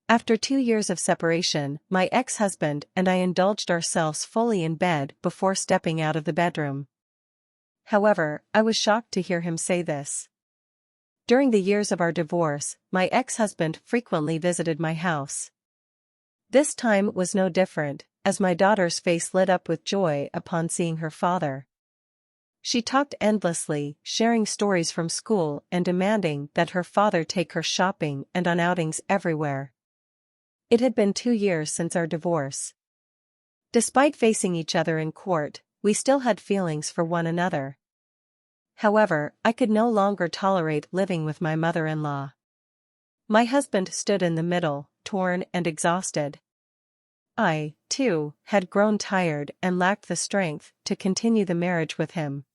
After 2 years of separation, my ex-husband and I indulged ourselves fully in bed before stepping out of the bedroom. However, I was shocked to hear him say this. During the years of our divorce, my ex-husband frequently visited my house. This time was no different, as my daughter's face lit up with joy upon seeing her father. She talked endlessly, sharing stories from school and demanding that her father take her shopping and on outings everywhere. It had been 2 years since our divorce. Despite facing each other in court, we still had feelings for one another. However, I could no longer tolerate living with my mother-in-law. My husband stood in the middle, torn and exhausted. I, too, had grown tired and lacked the strength to continue the marriage with him.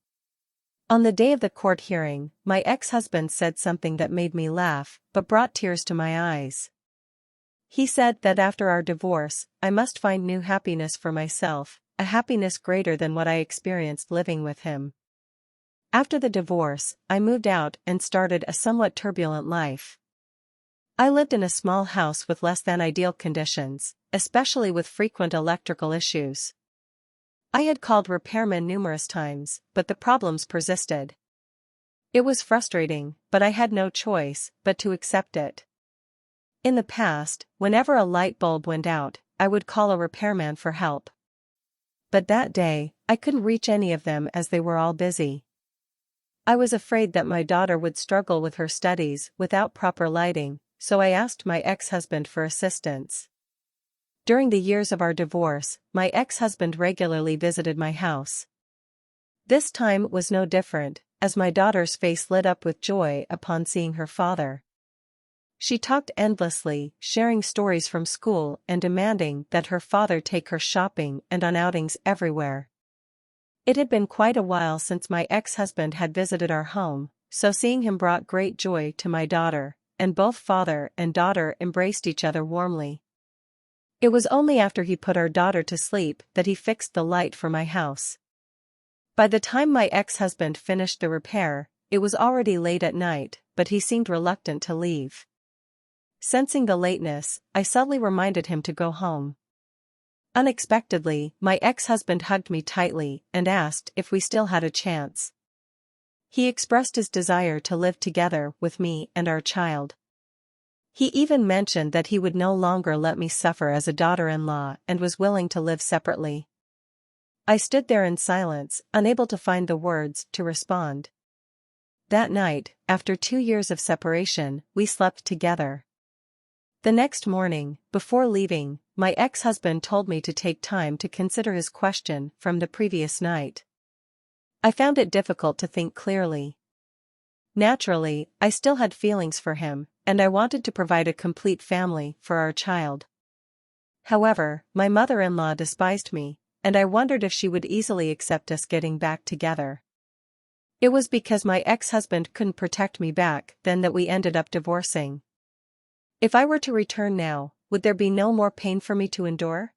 On the day of the court hearing, my ex-husband said something that made me laugh but brought tears to my eyes. He said that after our divorce, I must find new happiness for myself, a happiness greater than what I experienced living with him. After the divorce, I moved out and started a somewhat turbulent life. I lived in a small house with less than ideal conditions, especially with frequent electrical issues. I had called repairmen numerous times, but the problems persisted. It was frustrating, but I had no choice but to accept it. In the past, whenever a light bulb went out, I would call a repairman for help. But that day, I couldn't reach any of them as they were all busy. I was afraid that my daughter would struggle with her studies without proper lighting, so I asked my ex-husband for assistance. During the years of our divorce, my ex-husband regularly visited my house. This time was no different, as my daughter's face lit up with joy upon seeing her father. She talked endlessly, sharing stories from school and demanding that her father take her shopping and on outings everywhere. It had been quite a while since my ex-husband had visited our home, so seeing him brought great joy to my daughter, and both father and daughter embraced each other warmly. It was only after he put our daughter to sleep that he fixed the light for my house. By the time my ex-husband finished the repair, it was already late at night, but he seemed reluctant to leave. Sensing the lateness, I subtly reminded him to go home. Unexpectedly, my ex-husband hugged me tightly and asked if we still had a chance. He expressed his desire to live together with me and our child. He even mentioned that he would no longer let me suffer as a daughter-in-law and was willing to live separately. I stood there in silence, unable to find the words to respond. That night, after 2 years of separation, we slept together. The next morning, before leaving, my ex-husband told me to take time to consider his question from the previous night. I found it difficult to think clearly. Naturally, I still had feelings for him, and I wanted to provide a complete family for our child. However, my mother-in-law despised me, and I wondered if she would easily accept us getting back together. It was because my ex-husband couldn't protect me back then that we ended up divorcing. If I were to return now, would there be no more pain for me to endure?